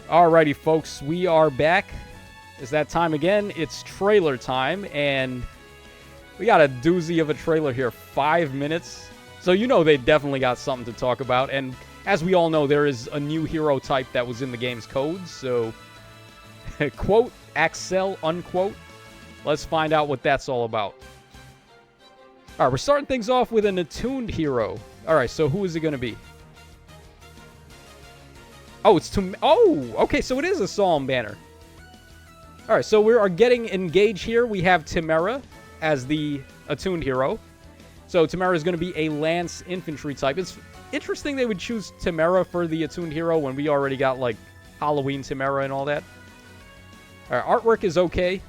Alrighty, folks, we are back. It's that time again. It's trailer time, and we got a doozy of a trailer here. 5 minutes. So you know they definitely got something to talk about, and as we all know, there is a new hero type that was in the game's code, so quote, Axel, unquote. Let's find out what that's all about. Alright, we're starting things off with an attuned hero. Alright, so who is it going to be? Oh, it's okay, so it is a Psalm banner. Alright, so we are getting engaged here. We have Timerra as the attuned hero. So Timerra is going to be a lance infantry type. It's interesting they would choose Timerra for the attuned hero when we already got, like, Halloween Timerra and all that. Alright, artwork is okay.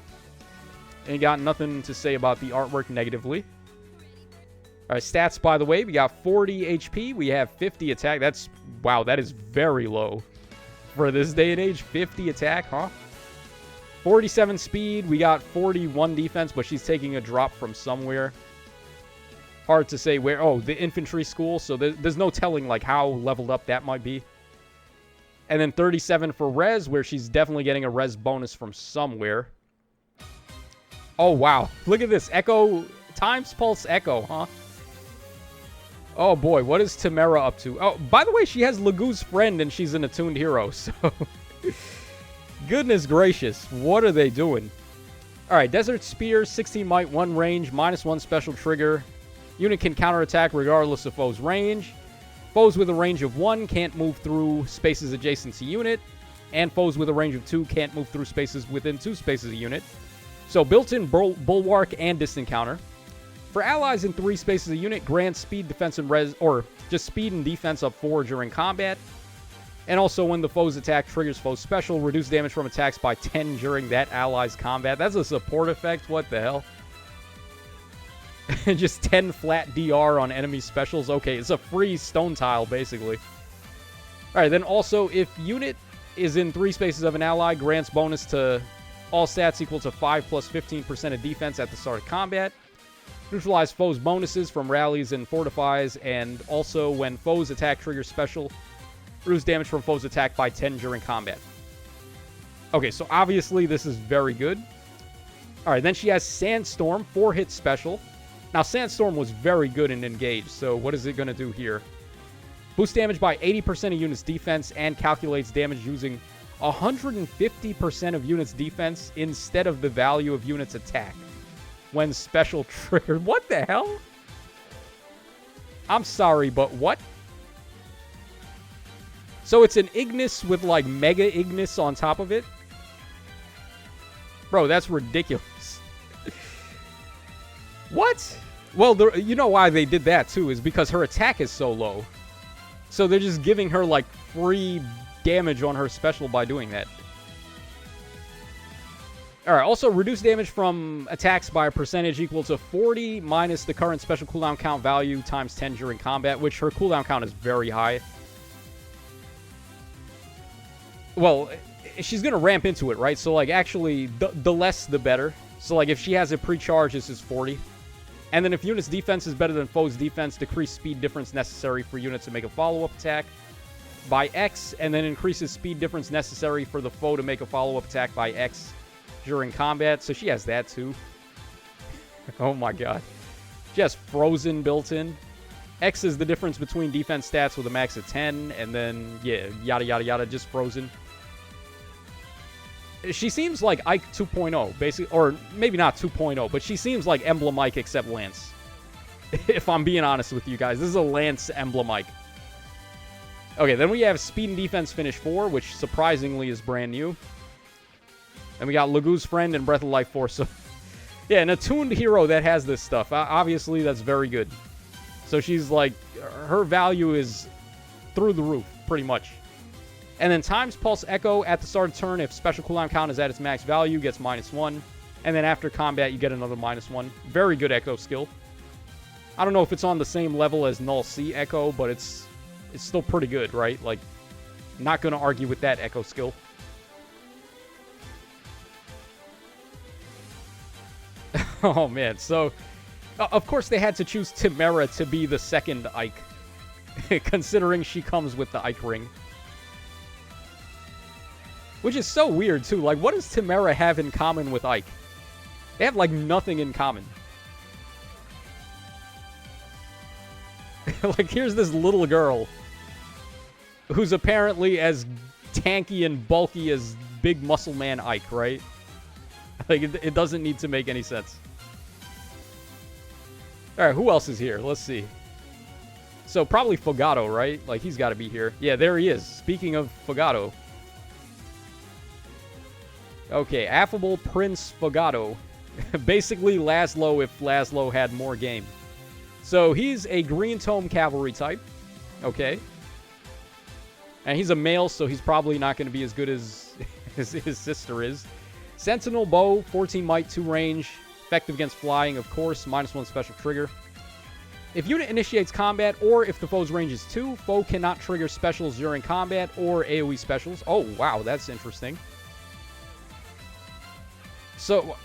And got nothing to say about the artwork negatively. Alright, stats, by the way, we got 40 HP. We have 50 attack. Wow, that is very low. For this day and age, 50 attack, huh? 47 speed. We got 41 defense, but she's taking a drop from somewhere. Hard to say where. Oh, the infantry school. So there's no telling, like, how leveled up that might be. And then 37 for res, where she's definitely getting a res bonus from somewhere. Oh, wow. Look at this. Echo. Times Pulse Echo, huh? Oh, boy. What is Timerra up to? Oh, by the way, she has Lagoo's friend, and she's an attuned hero, so... Goodness gracious. What are they doing? Alright, Desert Spear, 16 might, 1 range, -1 special trigger. Unit can counterattack regardless of foe's range. Foes with a range of 1 can't move through spaces adjacent to unit. And foes with a range of 2 can't move through spaces within 2 spaces a unit. So built-in bulwark and distant counter. For allies in 3 spaces a unit, grants speed, defense, and res, or just speed and defense up 4 during combat. And also when the foe's attack triggers foe's special, reduce damage from attacks by 10 during that ally's combat. That's a support effect? What the hell? Just 10 flat DR on enemy specials? Okay, it's a free stone tile, basically. Alright, then also, if unit is in 3 spaces of an ally, grants bonus to all stats equal to 5 plus 15% of defense at the start of combat. Neutralize foes' bonuses from rallies and fortifies, and also when foes attack triggers special, reduce damage from foes' attack by 10 during combat. Okay, so obviously this is very good. Alright, then she has Sandstorm, 4-hit special. Now, Sandstorm was very good in Engage, so what is it going to do here? Boost damage by 80% of units' defense and calculates damage using 150% of units' defense instead of the value of units' attack when special triggered. What the hell? I'm sorry, but what? So it's an Ignis with, like, Mega Ignis on top of it? Bro, that's ridiculous. What? Well, you know why they did that, too, is because her attack is so low. So they're just giving her, like, free damage on her special by doing that. Alright, also reduce damage from attacks by a percentage equal to 40 minus the current special cooldown count value times 10 during combat, which her cooldown count is very high. Well, she's going to ramp into it, right? So, like, actually, the less, the better. So, like, if she has it pre-charged, this is 40. And then if unit's defense is better than foe's defense, decrease speed difference necessary for units to make a follow-up attack by X, and then increases speed difference necessary for the foe to make a follow-up attack by X during combat. So she has that, too. Oh, my God. She has Frozen built in. X is the difference between defense stats with a max of 10, and then, yeah, yada, yada, yada, just Frozen. She seems like Ike 2.0, basically, or maybe not 2.0, but she seems like Emblem Ike except Lance. If I'm being honest with you guys, this is a Lance Emblem Ike. Okay, then we have Speed and Defense Finish 4, which surprisingly is brand new. And we got Lagoo's Friend and Breath of Life 4, so... yeah, an attuned hero that has this stuff. Obviously, that's very good. So she's like, her value is through the roof, pretty much. And then Times Pulse Echo at the start of turn, if special cooldown count is at its max value, gets -1. And then after combat, you get another -1. Very good Echo skill. I don't know if it's on the same level as Null C Echo, but it's still pretty good, right? Like, not going to argue with that Echo skill. Oh, man. So, of course, they had to choose Timerra to be the second Ike, considering she comes with the Ike ring. Which is so weird, too. Like, what does Timerra have in common with Ike? They have, like, nothing in common. Like, here's this little girl who's apparently as tanky and bulky as big muscle man Ike, right? Like, it doesn't need to make any sense. Alright, who else is here? Let's see. So, probably Fogado, right? Like, he's got to be here. Yeah, there he is. Speaking of Fogado. Okay, Affable Prince Fogado. Basically, Laszlo if Laszlo had more game. So, he's a Green Tome Cavalry type. Okay. And he's a male, so he's probably not going to be as good as his sister is. Sentinel Bow, 14 might, 2 range. Effective against flying, of course. -1 special trigger. If unit initiates combat, or if the foe's range is 2, foe cannot trigger specials during combat or AoE specials. Oh, wow, that's interesting. So,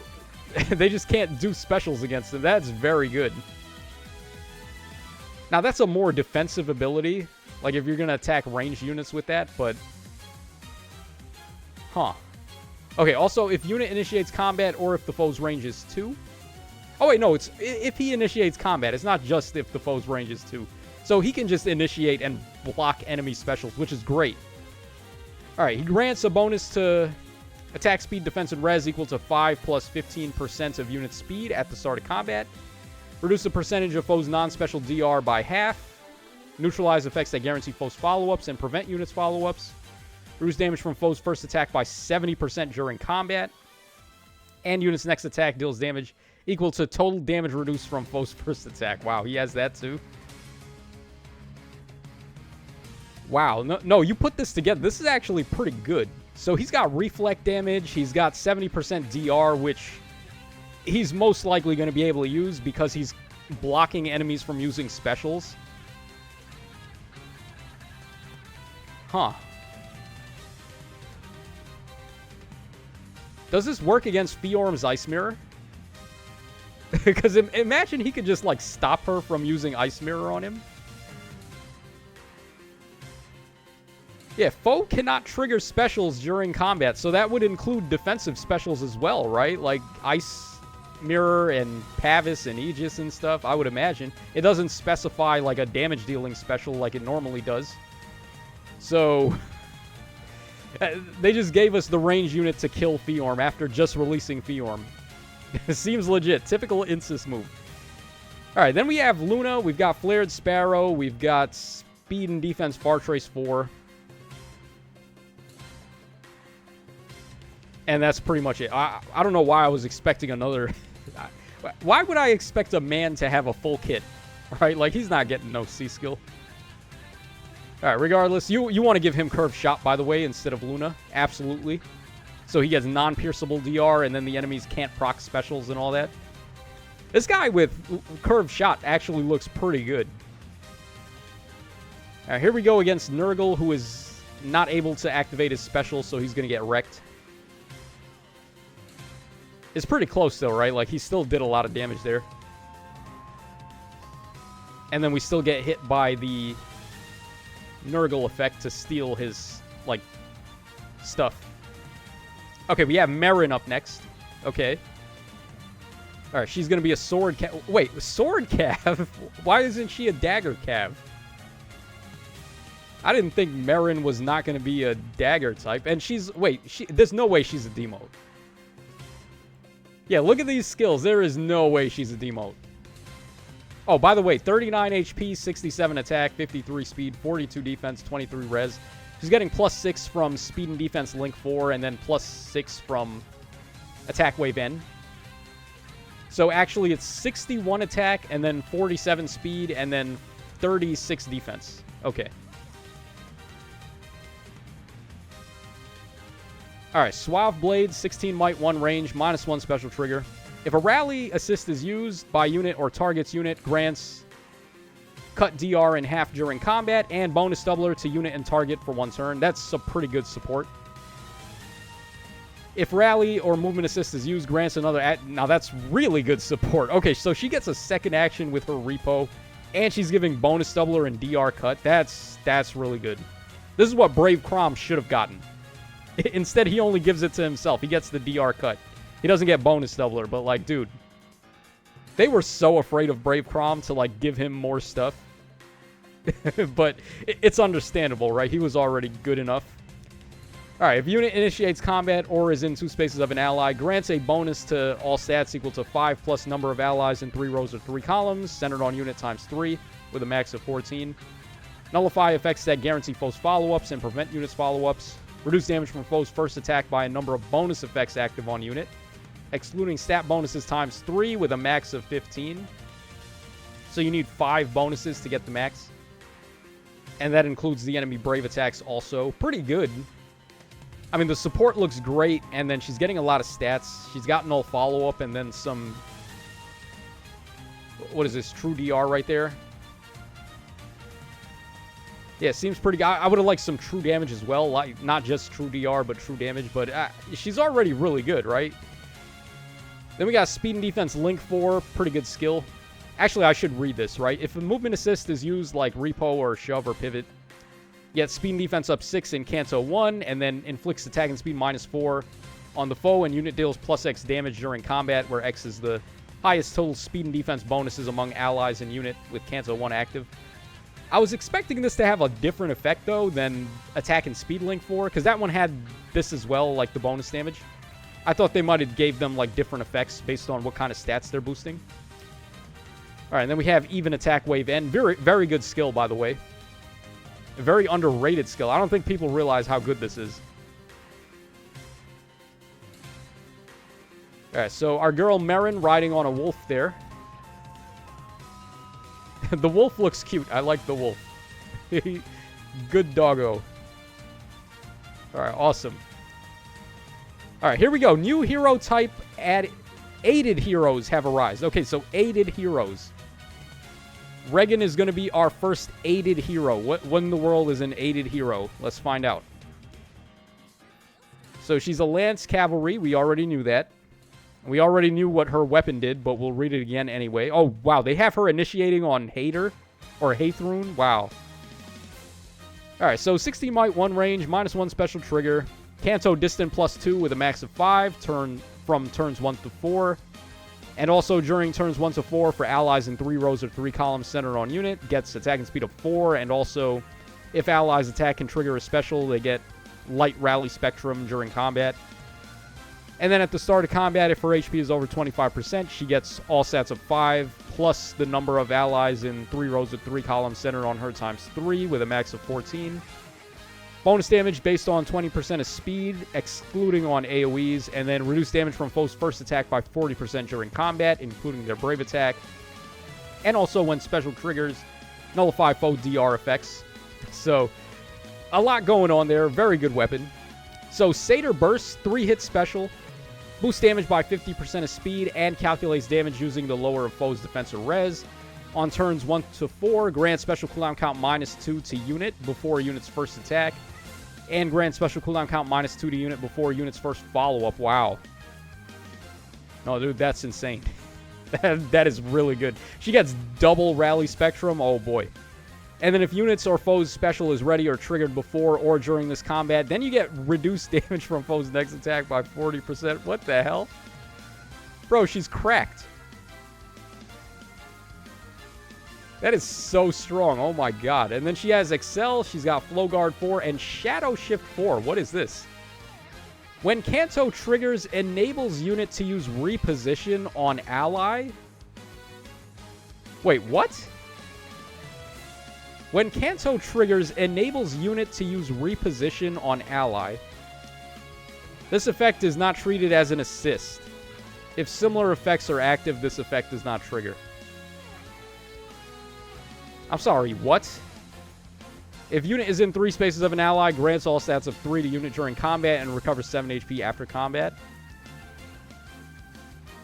they just can't do specials against them. That's very good. Now, that's a more defensive ability. Like, if you're going to attack ranged units with that, but... Huh. Okay, also, if unit initiates combat or if the foe's range is 2... Oh, wait, no, it's if he initiates combat. It's not just if the foe's range is 2. So he can just initiate and block enemy specials, which is great. Alright, he grants a bonus to attack speed, defense, and res equal to 5 plus 15% of unit speed at the start of combat. Reduce the percentage of foe's non-special DR by half. Neutralize effects that guarantee foe's follow-ups and prevent units' follow-ups. Reduce damage from foe's first attack by 70% during combat. And unit's next attack deals damage equal to total damage reduced from foe's first attack. Wow, he has that too. Wow, no, you put this together. This is actually pretty good. So he's got reflect damage. He's got 70% DR, which he's most likely going to be able to use because he's blocking enemies from using specials. Huh. Does this work against Fiorm's Ice Mirror? Because imagine he could just, like, stop her from using Ice Mirror on him. Yeah, foe cannot trigger specials during combat, so that would include defensive specials as well, right? Like Ice Mirror and Pavis and Aegis and stuff, I would imagine. It doesn't specify, like, a damage-dealing special like it normally does. So... they just gave us the range unit to kill Fiorm after just releasing Fiorm. Seems legit. Typical Insys move. Alright, then we have Luna. We've got Flared Sparrow. We've got Speed and Defense Fartrace 4. And that's pretty much it. I don't know why I was expecting another... Why would I expect a man to have a full kit? Right? Like, he's not getting no C-skill. Alright, regardless, you want to give him Curved Shot, by the way, instead of Luna. Absolutely. So he gets non-pierceable DR, and then the enemies can't proc specials and all that. This guy with Curved Shot actually looks pretty good. Alright, here we go against Nurgle, who is not able to activate his special, so he's going to get wrecked. It's pretty close, though, right? Like, he still did a lot of damage there. And then we still get hit by the Nurgle effect to steal his, like, stuff. Okay, we have Merrin up next. Okay. Alright, she's gonna be a sword cav. Wait, sword cav? Why isn't she a dagger cav? I didn't think Merrin was not gonna be a dagger type. And she's... Wait, there's no way she's a demote. Yeah, look at these skills. There is no way she's a demote. Oh, by the way, 39 HP, 67 attack, 53 speed, 42 defense, 23 res. She's getting +6 from speed and defense link 4, and then +6 from attack wave N. So actually it's 61 attack, and then 47 speed, and then 36 defense. Okay. Alright, Suave Blade, 16 might, 1 range, -1 special trigger. If a rally assist is used by unit or target's unit, grants cut DR in half during combat, and bonus doubler to unit and target for 1 turn. That's a pretty good support. If rally or movement assist is used, grants another... Now, that's really good support. Okay, so she gets a second action with her repo, and she's giving bonus doubler and DR cut. That's really good. This is what Brave Crom should have gotten. Instead, he only gives it to himself. He gets the DR cut. He doesn't get bonus doubler, but, like, dude. They were so afraid of Brave Crom to, like, give him more stuff. But it's understandable, right? He was already good enough. Alright, if unit initiates combat or is in 2 spaces of an ally, grants a bonus to all stats equal to 5 plus number of allies in 3 rows or 3 columns, centered on unit times 3, with a max of 14. Nullify effects that guarantee foes follow-ups and prevent units follow-ups. Reduce damage from foes' first attack by a number of bonus effects active on unit, excluding stat bonuses times 3 with a max of 15. So you need 5 bonuses to get the max. And that includes the enemy brave attacks also. Pretty good. I mean, the support looks great, and then she's getting a lot of stats. She's got null follow-up, and then some... What is this? True DR right there? Yeah, seems pretty good. I would have liked some true damage as well. Like, not just true DR, but true damage. But she's already really good, right? Then we got Speed and Defense Link 4. Pretty good skill. Actually, I should read this, right? If a movement assist is used like Repo or Shove or Pivot, get Speed and Defense up 6 in Kanto 1, and then inflicts attack and speed -4 on the foe, and unit deals +X damage during combat, where X is the highest total speed and defense bonuses among allies and unit with Kanto 1 active. I was expecting this to have a different effect, though, than attack and speed Link 4, because that one had this as well, like the bonus damage. I thought they might have gave them like different effects based on what kind of stats they're boosting. All right, and then we have Even Attack Wave N. Very, very good skill, by the way. A very underrated skill. I don't think people realize how good this is. All right, so our girl Merrin riding on a wolf there. The wolf looks cute. I like the wolf. Good doggo. All right, awesome. All right, here we go. New hero type aided heroes have arisen. Okay, so aided heroes. Reginn is going to be our first aided hero. What in the world is an aided hero? Let's find out. So she's a lance cavalry. We already knew that. We already knew what her weapon did, but we'll read it again anyway. Oh, wow. They have her initiating on Hader or Haythrun. Wow. All right, so 60 might, 1 range, -1 special trigger. Kanto distant +2 with a max of 5 from turns 1 to 4. And also during turns 1 to 4 for allies in 3 rows or 3 columns centered on unit, gets attack and speed of 4. And also, if allies attack can trigger a special, they get light rally spectrum during combat. And then at the start of combat, if her HP is over 25%, she gets all stats of 5, plus the number of allies in 3 rows or 3 columns centered on her times 3 with a max of 14. Bonus damage based on 20% of speed, excluding on AoEs, and then reduce damage from foes' first attack by 40% during combat, including their brave attack. And also when special triggers, nullify foe DR effects. So, a lot going on there. Very good weapon. So, Satyr Burst, 3-hit special. Boosts damage by 50% of speed and calculates damage using the lower of foe's defense or res. On turns 1 to 4, grant special cooldown count -2 to unit before unit's first attack. And grant special cooldown count -2 to unit before unit's first follow-up. Wow. No, dude, that's insane. That is really good. She gets double rally spectrum. Oh, boy. And then if units or foes' special is ready or triggered before or during this combat, then you get reduced damage from foes' next attack by 40%. What the hell? Bro, she's cracked. That is so strong. Oh my god. And then she has Excel, she's got Flow Guard 4, and Shadow Shift 4. What is this? When Kanto triggers, enables unit to use reposition on ally. Wait, what? When Kanto triggers, enables unit to use reposition on ally. This effect is not treated as an assist. If similar effects are active, this effect does not trigger. I'm sorry, what? If unit is in 3 spaces of an ally, grants all stats of 3 to unit during combat and recovers 7 HP after combat.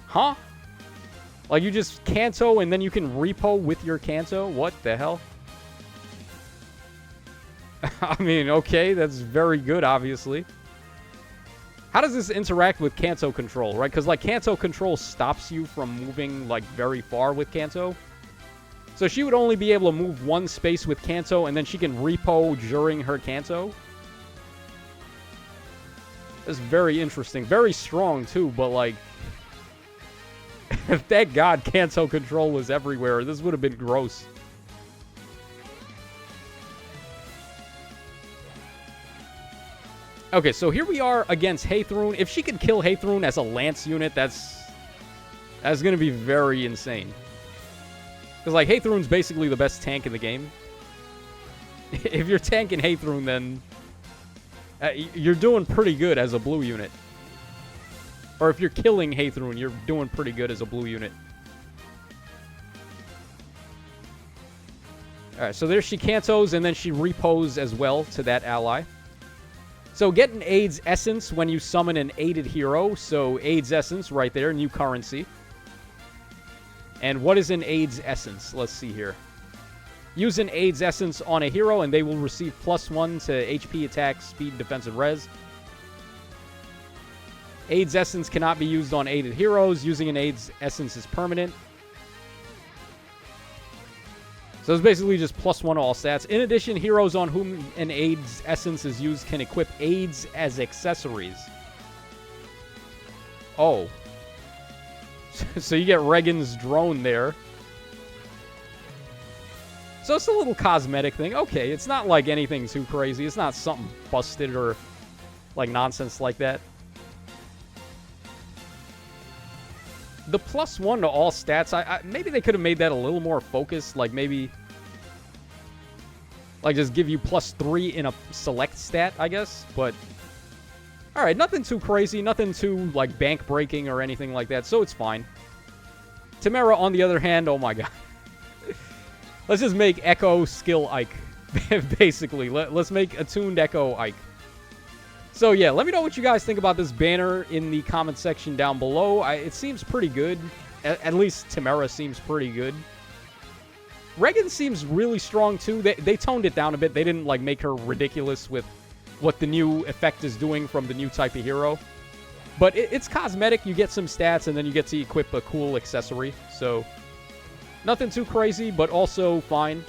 Huh? Like you just Kanto and then you can repo with your Kanto? What the hell? I mean, okay, that's very good, obviously. How does this interact with Kanto control, right? Because, like, Kanto control stops you from moving, like, very far with Kanto. So she would only be able to move 1 space with Kanto, and then she can repo during her Kanto. That's very interesting. Very strong, too, but, like... Thank God Kanto control was everywhere. This would have been gross. Okay, so here we are against Haythrun. If she could kill Haythrun as a Lance unit, that's going to be very insane. Because, like, Haythrun's basically the best tank in the game. If you're tanking Haythrun, then you're doing pretty good as a blue unit. Or if you're killing Haythrun, you're doing pretty good as a blue unit. Alright, so there she Kantos, and then she repos as well to that ally. So get an Aide's Essence when you summon an aided hero. So Aide's Essence right there, new currency. And what is an Aide's Essence? Let's see here. Use an Aide's Essence on a hero, and they will receive +1 to HP, attack, speed, defense, and res. Aide's Essence cannot be used on aided heroes. Using an Aide's Essence is permanent. So it's basically just +1 to all stats. In addition, heroes on whom an Aide's Essence is used can equip Aides as accessories. Oh. So you get Reginn's drone there. So it's a little cosmetic thing. Okay, it's not like anything too crazy. It's not something busted or like nonsense like that. The +1 to all stats, maybe they could have made that a little more focused. Like maybe, like just give you +3 in a select stat, I guess. But, alright, nothing too crazy. Nothing too, like, bank breaking or anything like that. So it's fine. Timerra, on the other hand, oh my god. Let's just make Echo skill Ike. Basically, let's make Attuned Echo Ike. So yeah, let me know what you guys think about this banner in the comment section down below. It seems pretty good. At least Timerra seems pretty good. Reginn seems really strong too. They toned it down a bit. They didn't like make her ridiculous with what the new effect is doing from the new type of hero. But it's cosmetic. You get some stats and then you get to equip a cool accessory. So nothing too crazy, but also fine.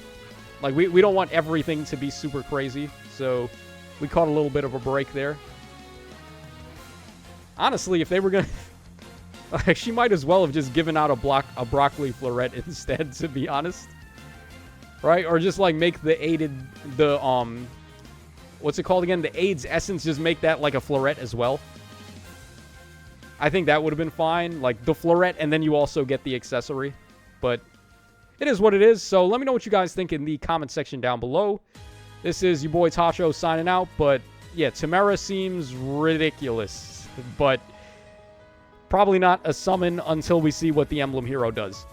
Like we don't want everything to be super crazy. So we caught a little bit of a break there. Honestly, if they were going to... like, she might as well have just given out a broccoli floret instead, to be honest. Right? Or just, like, make the aided... what's it called again? The Aide's Essence, just make that, like, a floret as well. I think that would have been fine. Like, the floret, and then you also get the accessory. But it is what it is. So let me know what you guys think in the comment section down below. This is your boy Tasho signing out, but yeah, Timerra seems ridiculous, but probably not a summon until we see what the Emblem hero does.